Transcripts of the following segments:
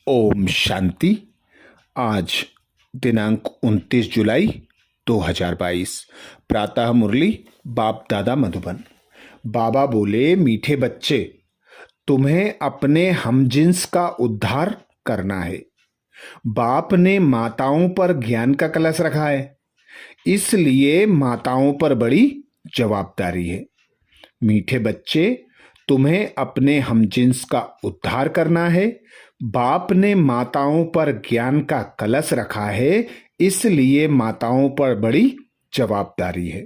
ओम शांति। आज दिनांक 29 जुलाई 2022। प्रातः मुरली बाप दादा मधुबन। बाबा बोले, मीठे बच्चे, तुम्हें अपने हमजिन्स का उद्धार करना है। बाप ने माताओं पर ज्ञान का कलश रखा है, इसलिए माताओं पर बड़ी जवाबदारी है। मीठे बच्चे, तुम्हें अपने हमजिन्स का उद्धार करना है। बाप ने माताओं पर ज्ञान का कलश रखा है, इसलिए माताओं पर बड़ी जवाबदारी है।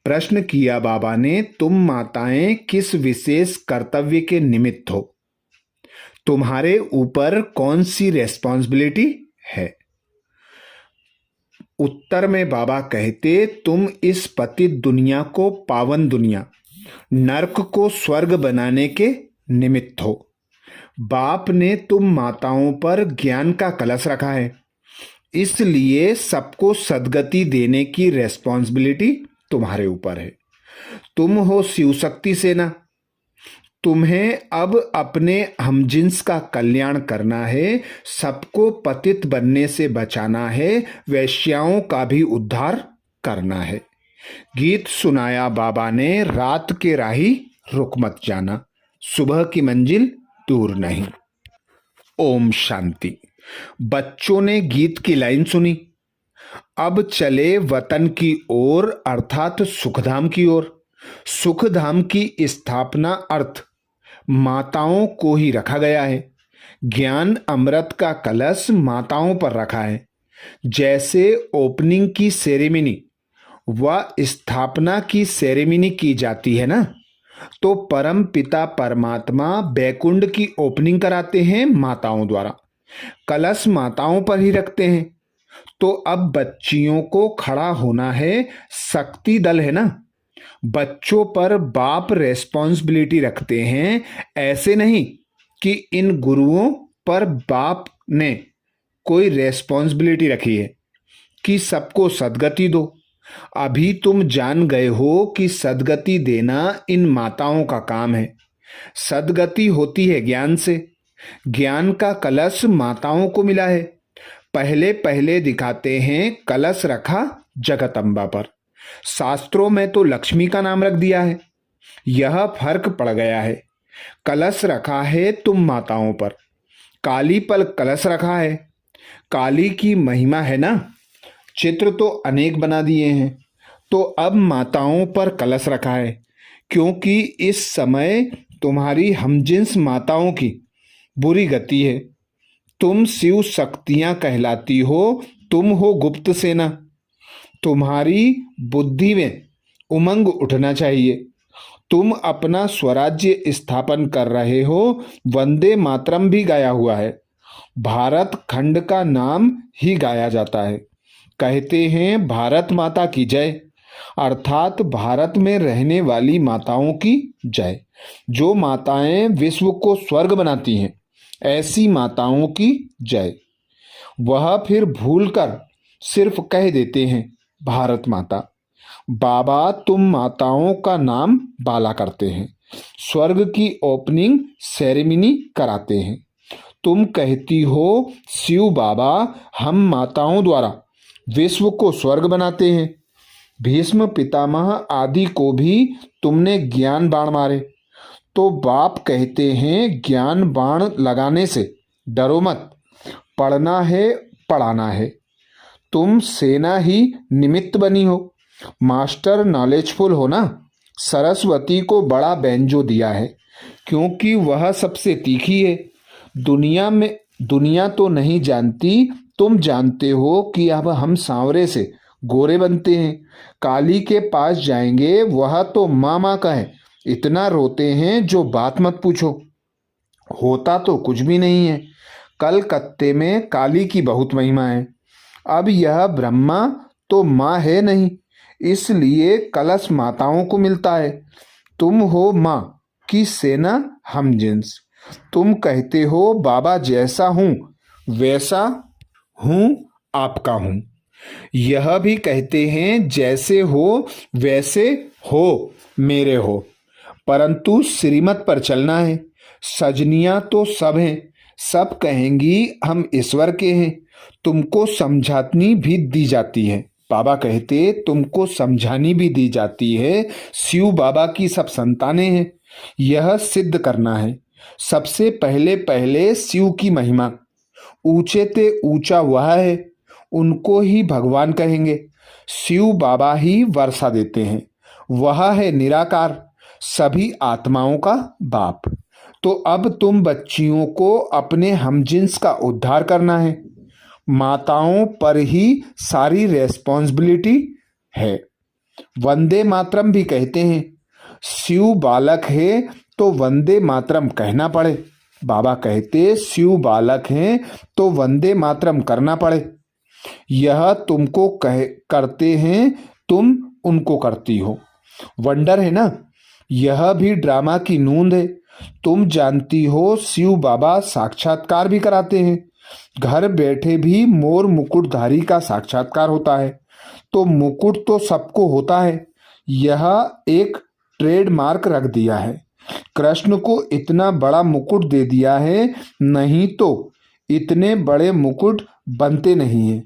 प्रश्न किया बाबा ने, तुम माताएं किस विशेष कर्तव्य के निमित्त हो? तुम्हारे ऊपर कौन सी रेस्पॉन्सिबिलिटी है? उत्तर में बाबा कहते, तुम इस पतित दुनिया को पावन दुनिया, नरक को स्वर्ग बनाने के निमित्त हो। बाप ने तुम माताओं पर ज्ञान का कलश रखा है, इसलिए सबको सद्गति देने की रेस्पॉन्सिबिलिटी तुम्हारे ऊपर है। तुम हो शिव शक्ति सेना। तुम्हें अब अपने हमजिन्स का कल्याण करना है, सबको पतित बनने से बचाना है, वैश्याओं का भी उद्धार करना है। गीत सुनाया बाबा ने, रात के राही रुक मत जाना, सुबह की मंजिल दूर नहीं। ओम शांति। बच्चों ने गीत की लाइन सुनी। अब चले वतन की ओर, अर्थात सुखधाम की ओर। सुखधाम की स्थापना अर्थ माताओं को ही रखा गया है। ज्ञान अमृत का कलश माताओं पर रखा है। जैसे ओपनिंग की सेरेमनी व स्थापना की सेरेमनी की जाती है ना, तो परम पिता परमात्मा बैकुंठ की ओपनिंग कराते हैं माताओं द्वारा। कलश माताओं पर ही रखते हैं। तो अब बच्चियों को खड़ा होना है। शक्ति दल है ना, बच्चों पर बाप रेस्पॉन्सिबिलिटी रखते हैं। ऐसे नहीं कि इन गुरुओं पर बाप ने कोई रेस्पॉन्सिबिलिटी रखी है कि सबको सद्गति दो। अभी तुम जान गए हो कि सद्गति देना इन माताओं का काम है। सद्गति होती है ज्ञान से। ज्ञान का कलश माताओं को मिला है। पहले पहले दिखाते हैं कलश रखा जगदम्बा पर। शास्त्रों में तो लक्ष्मी का नाम रख दिया है। यह फर्क पड़ गया है। कलश रखा है तुम माताओं पर। काली पर कलश रखा है। काली की महिमा है ना। चित्र तो अनेक बना दिए हैं, तो अब माताओं पर कलश रखा है, क्योंकि इस समय तुम्हारी हमजिन्स माताओं की बुरी गति है। तुम शिव शक्तियां कहलाती हो। तुम हो गुप्त सेना। तुम्हारी बुद्धि में उमंग उठना चाहिए। तुम अपना स्वराज्य स्थापन कर रहे हो। वंदे मातरम भी गाया हुआ है। भारत खंड का नाम ही गाया जाता है। कहते हैं भारत माता की जय, अर्थात भारत में रहने वाली माताओं की जय। जो माताएं विश्व को स्वर्ग बनाती हैं, ऐसी माताओं की जय। वह फिर भूलकर सिर्फ कह देते हैं भारत माता। बाबा तुम माताओं का नाम बाला करते हैं, स्वर्ग की ओपनिंग सेरेमनी कराते हैं। तुम कहती हो, शिव बाबा हम माताओं द्वारा विश्व को स्वर्ग बनाते हैं। भीष्म पितामह आदि को भी तुमने ज्ञान बाण मारे। तो बाप कहते हैं ज्ञान बाण लगाने से डरो मत, पढ़ना है पढ़ाना है। तुम सेना ही निमित्त बनी हो। मास्टर नॉलेजफुल हो ना। सरस्वती को बड़ा बेंजो दिया है, क्योंकि वह सबसे तीखी है। दुनिया तो नहीं जानती, तुम जानते हो कि अब हम सांवरे से गोरे बनते हैं। काली के पास जाएंगे, वह तो मामा का है। इतना रोते हैं जो बात मत पूछो। होता तो कुछ भी नहीं है। कलकत्ते में काली की बहुत महिमा है। अब यह ब्रह्मा तो माँ है नहीं, इसलिए कलश माताओं को मिलता है। तुम हो माँ की सेना हमजिन्स। तुम कहते हो बाबा जैसा हूँ वैसा हूँ, आपका हूँ। यह भी कहते हैं जैसे हो वैसे हो, मेरे हो। परंतु श्रीमत पर चलना है। सजनियाँ तो सब हैं, सब कहेंगी हम ईश्वर के हैं, तुमको समझानी भी दी जाती है। बाबा कहते तुमको समझानी भी दी जाती है, शिव बाबा की सब संतानें हैं। यह सिद्ध करना है। सबसे पहले पहले शिव की महिमा, ऊंचे ते ऊंचा वह है, उनको ही भगवान कहेंगे। शिव बाबा ही वर्षा देते हैं, वह है निराकार, सभी आत्माओं का बाप। तो अब तुम बच्चियों को अपने हमजिन्स का उद्धार करना है। माताओं पर ही सारी रेस्पॉन्सिबिलिटी है। वंदे मातरम भी कहते हैं। शिव बालक है तो वंदे मातरम कहना पड़े। बाबा कहते शिव बालक हैं तो वंदे मातरम करना पड़े। यह तुमको करते हैं, तुम उनको करती हो। वंडर है ना, यह भी ड्रामा की नूंद है। तुम जानती हो शिव बाबा साक्षात्कार भी कराते हैं। घर बैठे भी मोर मुकुटधारी का साक्षात्कार होता है। तो मुकुट तो सबको होता है, यह एक ट्रेडमार्क रख दिया है। कृष्ण को इतना बड़ा मुकुट दे दिया है, नहीं तो इतने बड़े मुकुट बनते नहीं हैं।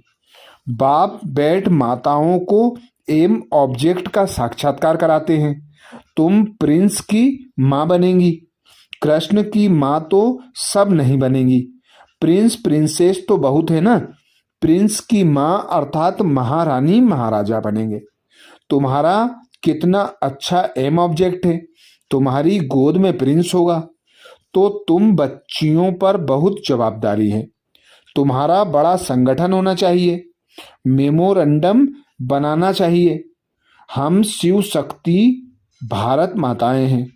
बाप बैठ माताओं को एम ऑब्जेक्ट का साक्षात्कार कराते हैं। तुम प्रिंस की माँ बनेंगी, कृष्ण की माँ तो सब नहीं बनेंगी। प्रिंस प्रिंसेस तो बहुत है ना, प्रिंस की माँ अर्थात महारानी महाराजा बनेंगे। तुम्हारा कितना अच्छा एम ऑब्जेक्ट है, तुम्हारी गोद में प्रिंस होगा। तो तुम बच्चियों पर बहुत जवाबदारी है। तुम्हारा बड़ा संगठन होना चाहिए, मेमोरेंडम बनाना चाहिए। हम शिव शक्ति भारत माताएं हैं।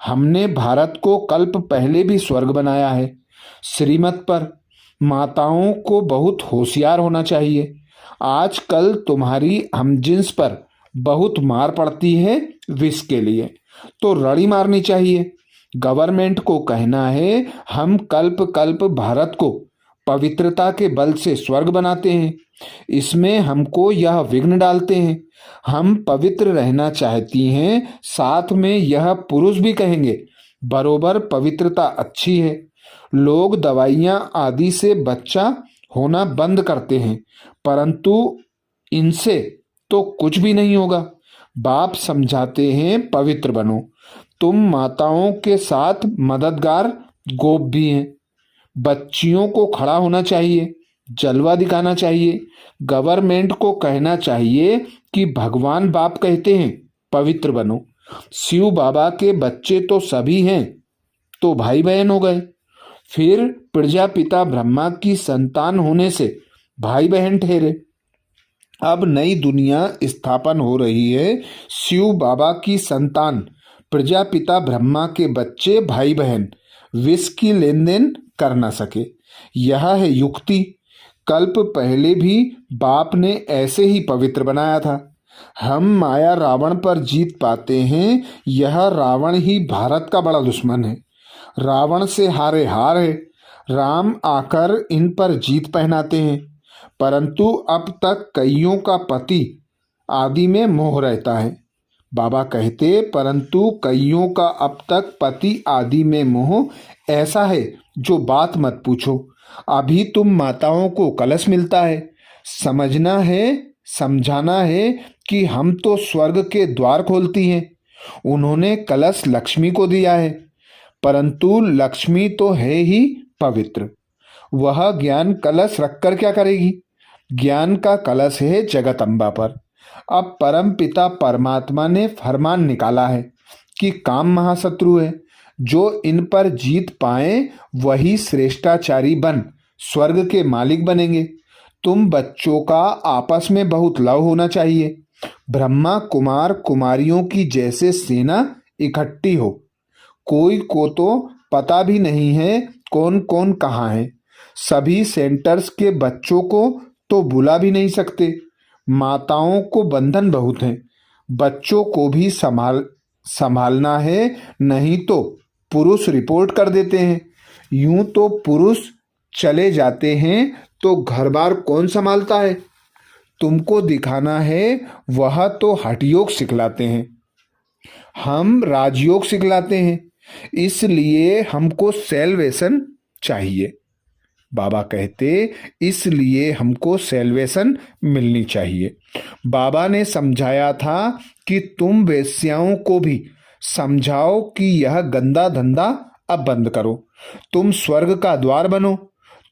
हमने भारत को कल्प पहले भी स्वर्ग बनाया है। श्रीमत पर माताओं को बहुत होशियार होना चाहिए। आजकल तुम्हारी हमजिन्स पर बहुत मार पड़ती है विष के लिए, तो रड़ी मारनी चाहिए। गवर्नमेंट को कहना है हम कल्प कल्प भारत को पवित्रता के बल से स्वर्ग बनाते हैं। इसमें हमको यह विघ्न डालते हैं। हम पवित्र रहना चाहती हैं, साथ में यह पुरुष भी कहेंगे बरोबर पवित्रता अच्छी है। लोग दवाइयाँ आदि से बच्चा होना बंद करते हैं, परंतु इनसे तो कुछ भी नहीं होगा। बाप समझाते हैं पवित्र बनो। तुम माताओं के साथ मददगार गोप भी हैं। बच्चियों को खड़ा होना चाहिए, जलवा दिखाना चाहिए। गवर्नमेंट को कहना चाहिए कि भगवान बाप कहते हैं पवित्र बनो। शिव बाबा के बच्चे तो सभी हैं, तो भाई बहन हो गए। फिर प्रजापिता ब्रह्मा की संतान होने से भाई बहन ठहरे। अब नई दुनिया स्थापन हो रही है। शिव बाबा की संतान प्रजापिता ब्रह्मा के बच्चे भाई बहन विष की लेन देन कर ना सके, यह है युक्ति। कल्प पहले भी बाप ने ऐसे ही पवित्र बनाया था। हम माया रावण पर जीत पाते हैं, यह रावण ही भारत का बड़ा दुश्मन है। रावण से हारे हार है। राम आकर इन पर जीत पहनाते हैं, परंतु अब तक कईयों का पति आदि में मोह रहता है। बाबा कहते परंतु कईयों का अब तक पति आदि में मोह ऐसा है जो बात मत पूछो। अभी तुम माताओं को कलश मिलता है, समझना है, समझाना है कि हम तो स्वर्ग के द्वार खोलती हैं। उन्होंने कलश लक्ष्मी को दिया है, परंतु लक्ष्मी तो है ही पवित्र। वह ज्ञान कलश रखकर क्या करेगी? ज्ञान का कलश है जगत अम्बा पर। अब परम पिता परमात्मा ने फरमान निकाला है कि काम महाशत्रु है, जो इन पर जीत पाए वही श्रेष्ठाचारी बन स्वर्ग के मालिक बनेंगे। तुम बच्चों का आपस में बहुत लव होना चाहिए। ब्रह्मा कुमार कुमारियों की जैसे सेना इकट्ठी हो। कोई को तो पता भी नहीं है कौन कौन कहाँ है। सभी सेंटर्स के बच्चों को तो बुला भी नहीं सकते। माताओं को बंधन बहुत हैं, बच्चों को भी संभालना है, नहीं तो पुरुष रिपोर्ट कर देते हैं। यूं तो पुरुष चले जाते हैं तो घर बार कौन संभालता है? तुमको दिखाना है, वह तो हठयोग सिखलाते हैं, हम राजयोग सिखलाते हैं। इसलिए हमको सेल्वेशन चाहिए। बाबा कहते इसलिए हमको सैल्वेशन मिलनी चाहिए। बाबा ने समझाया था कि तुम वेश्याओं को भी समझाओ कि यह गंदा धंधा अब बंद करो, तुम स्वर्ग का द्वार बनो,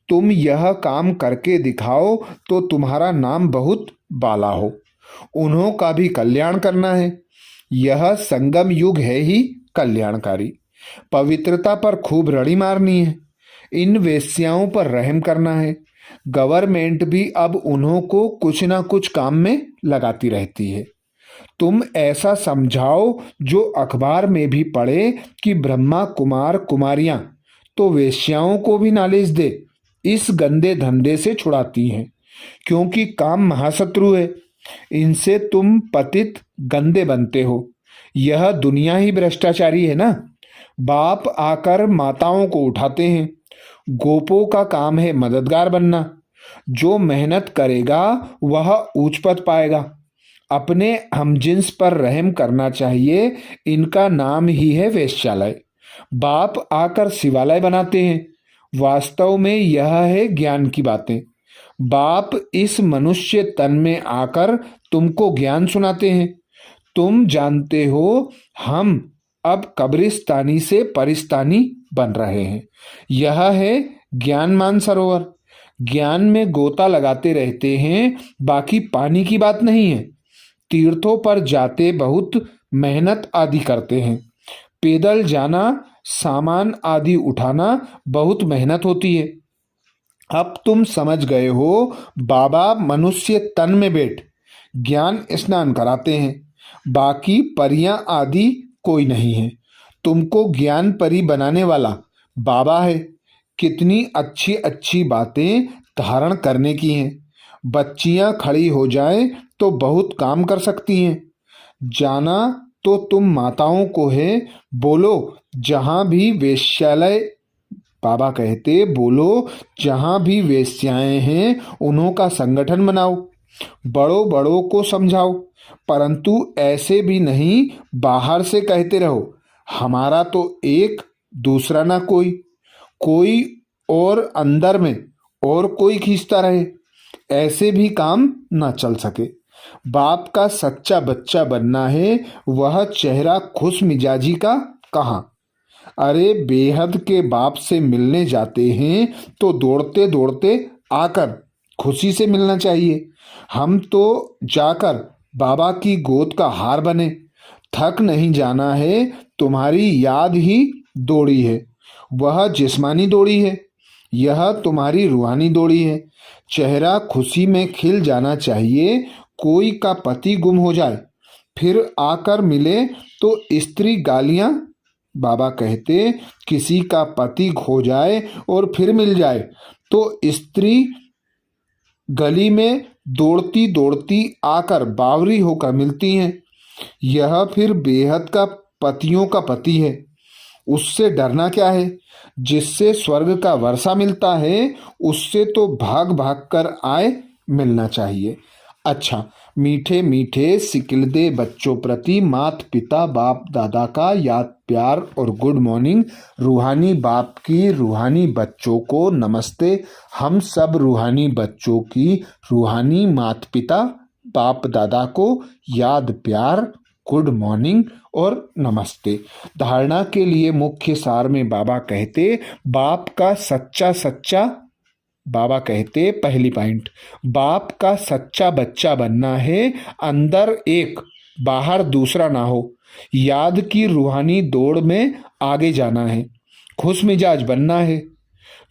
तुम यह काम करके दिखाओ तो तुम्हारा नाम बहुत बाला हो, उन्हों का भी कल्याण करना है। यह संगम युग है ही कल्याणकारी। पवित्रता पर खूब रड़ी मारनी है, इन वेश्याओं पर रहम करना है। गवर्नमेंट भी अब उन्हों को कुछ ना कुछ काम में लगाती रहती है। तुम ऐसा समझाओ जो अखबार में भी पढ़े कि ब्रह्मा कुमार कुमारियां तो वेश्याओं को भी नॉलेज दे, इस गंदे धंधे से छुड़ाती हैं, क्योंकि काम महाशत्रु है। इनसे तुम पतित गंदे बनते हो। यह दुनिया ही भ्रष्टाचारी है ना। बाप आकर माताओं को उठाते हैं। गोपों का काम है मददगार बनना। जो मेहनत करेगा वह ऊंच पद पाएगा। अपने हमजिन्स पर रहम करना चाहिए, इनका नाम ही है वेश्यालय। बाप आकर शिवालय बनाते हैं। वास्तव में यह है ज्ञान की बातें। बाप इस मनुष्य तन में आकर तुमको ज्ञान सुनाते हैं। तुम जानते हो हम अब कब्रिस्तानी से परिस्तानी बन रहे हैं। यह है ज्ञान मानसरोवर। ज्ञान में गोता लगाते रहते हैं, बाकी पानी की बात नहीं है। तीर्थों पर जाते बहुत मेहनत आदि करते हैं। पैदल जाना, सामान आदि उठाना बहुत मेहनत होती है। अब तुम समझ गए हो, बाबा मनुष्य तन में बैठ ज्ञान स्नान कराते हैं, बाकी परियां आदि कोई नहीं है। तुमको ज्ञान परी बनाने वाला बाबा है। कितनी अच्छी अच्छी बातें धारण करने की हैं। बच्चियां खड़ी हो जाएं तो बहुत काम कर सकती हैं। जाना तो तुम माताओं को है, बोलो जहां भी वेश्यालय, बाबा कहते बोलो जहां भी वेश्याएं हैं उन्हों का संगठन बनाओ, बड़ों बड़ों को समझाओ, परंतु ऐसे भी नहीं बाहर से कहते रहो हमारा तो एक दूसरा ना कोई, कोई और अंदर में और कोई खींचता रहे। ऐसे भी काम ना चल सके। बाप का सच्चा बच्चा बनना है, वह चेहरा खुश मिजाजी का कहाँ। अरे बेहद के बाप से मिलने जाते हैं तो दौड़ते दौड़ते आकर खुशी से मिलना चाहिए। हम तो जाकर बाबा की गोद का हार बने। थक नहीं जाना है, तुम्हारी याद ही दौड़ी है, वह जिस्मानी दौड़ी है, यह तुम्हारी रूहानी दौड़ी है। चेहरा खुशी में खिल जाना चाहिए। कोई का पति गुम हो जाए फिर आकर मिले तो स्त्री गालियां, बाबा कहते किसी का पति खो जाए और फिर मिल जाए तो स्त्री गली में दौड़ती दौड़ती आकर बावरी होकर मिलती हैं। यह फिर बेहद का पतियों का पति है। उससे डरना क्या है। जिससे स्वर्ग का वर्षा मिलता है उससे तो भाग भाग कर आए मिलना चाहिए। अच्छा, मीठे मीठे सिकिलदे बच्चों प्रति मात पिता बाप दादा का याद प्यार और गुड मॉर्निंग। रूहानी बाप की रूहानी बच्चों को नमस्ते। हम सब रूहानी बच्चों की रूहानी मात पिता बाप दादा को याद प्यार गुड मॉर्निंग और नमस्ते। धारणा के लिए मुख्य सार में बाबा कहते बाप का सच्चा सच्चा, बाबा कहते पहली पॉइंट, बाप का सच्चा बच्चा बनना है। अंदर एक बाहर दूसरा ना हो। याद की रूहानी दौड़ में आगे जाना है। खुश मिजाज बनना है।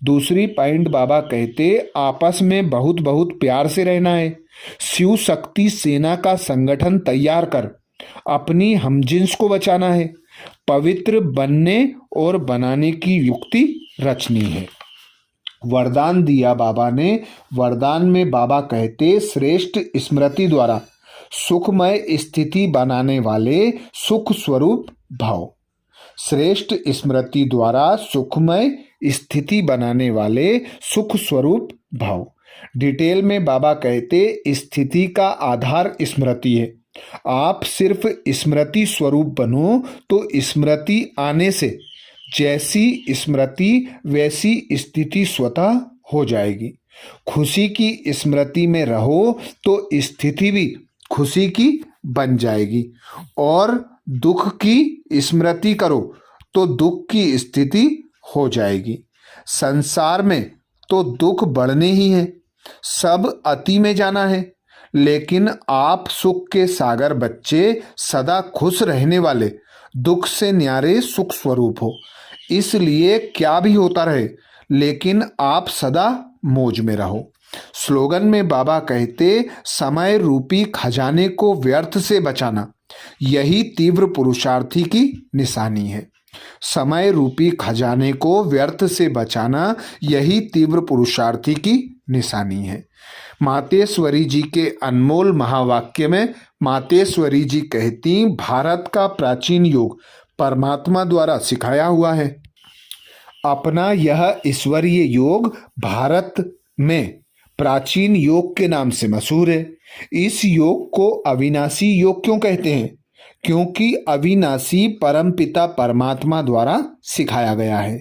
दूसरी पॉइंट बाबा कहते आपस में बहुत बहुत प्यार से रहना है। शिव शक्ति सेना का संगठन तैयार कर अपनी हमजिन्स को बचाना है। पवित्र बनने और बनाने की युक्ति रचनी है। वरदान दिया बाबा ने। वरदान में बाबा कहते श्रेष्ठ स्मृति द्वारा सुखमय स्थिति बनाने वाले सुख स्वरूप भाव। श्रेष्ठ स्मृति द्वारा सुखमय स्थिति बनाने वाले सुख स्वरूप भाव। डिटेल में बाबा कहते स्थिति का आधार स्मृति है। आप सिर्फ स्मृति स्वरूप बनो तो स्मृति आने से जैसी स्मृति वैसी स्थिति स्वतः हो जाएगी। खुशी की स्मृति में रहो तो स्थिति भी खुशी की बन जाएगी, और दुख की स्मृति करो तो दुख की स्थिति हो जाएगी। संसार में तो दुख बढ़ने ही है, सब अति में जाना है, लेकिन आप सुख के सागर बच्चे, सदा खुश रहने वाले, दुख से न्यारे सुख स्वरूप हो। इसलिए क्या भी होता रहे, लेकिन आप सदा मौज में रहो। स्लोगन में बाबा कहते, समय रूपी खजाने को व्यर्थ से बचाना यही तीव्र पुरुषार्थी की निशानी है। समय रूपी खजाने को व्यर्थ से बचाना यही तीव्र पुरुषार्थी की निशानी है। मातेश्वरी जी के अनमोल महावाक्य में मातेश्वरी जी कहती, भारत का प्राचीन योग परमात्मा द्वारा सिखाया हुआ है। अपना यह ईश्वरीय योग भारत में प्राचीन योग के नाम से मशहूर है। इस योग को अविनाशी योग क्यों कहते हैं? क्योंकि अविनाशी परमपिता परमात्मा द्वारा सिखाया गया है।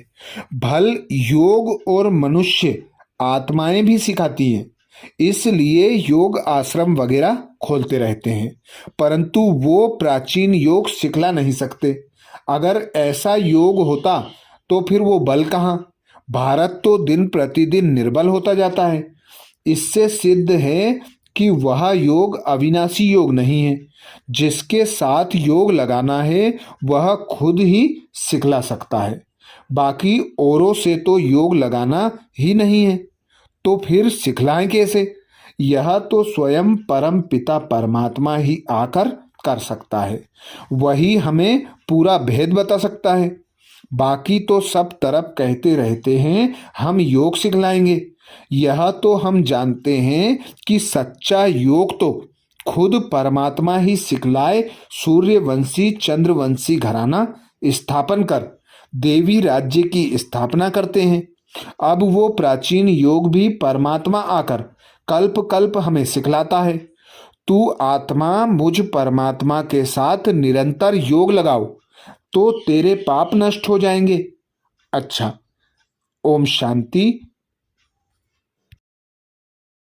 भल योग और मनुष्य आत्माएं भी सिखाती हैं, इसलिए योग आश्रम वगैरह खोलते रहते हैं, परंतु वो प्राचीन योग सिखला नहीं सकते। अगर ऐसा योग होता तो फिर वो बल कहाँ? भारत तो दिन प्रतिदिन निर्बल होता जाता है। इससे सिद्ध है कि वह योग अविनाशी योग नहीं है। जिसके साथ योग लगाना है वह खुद ही सिखला सकता है, बाकी औरों से तो योग लगाना ही नहीं है, तो फिर सिखलाएं कैसे? यह तो स्वयं परम पिता परमात्मा ही आकर कर सकता है। वही हमें पूरा भेद बता सकता है। बाकी तो सब तरफ कहते रहते हैं हम योग सिखलाएंगे। यह तो हम जानते हैं कि सच्चा योग तो खुद परमात्मा ही सिखलाए सूर्यवंशी चंद्रवंशी घराना स्थापन कर देवी राज्य की स्थापना करते हैं। अब वो प्राचीन योग भी परमात्मा आकर कल्प कल्प हमें सिखलाता है। तू आत्मा मुझ परमात्मा के साथ निरंतर योग लगाओ तो तेरे पाप नष्ट हो जाएंगे। अच्छा, ओम शांति।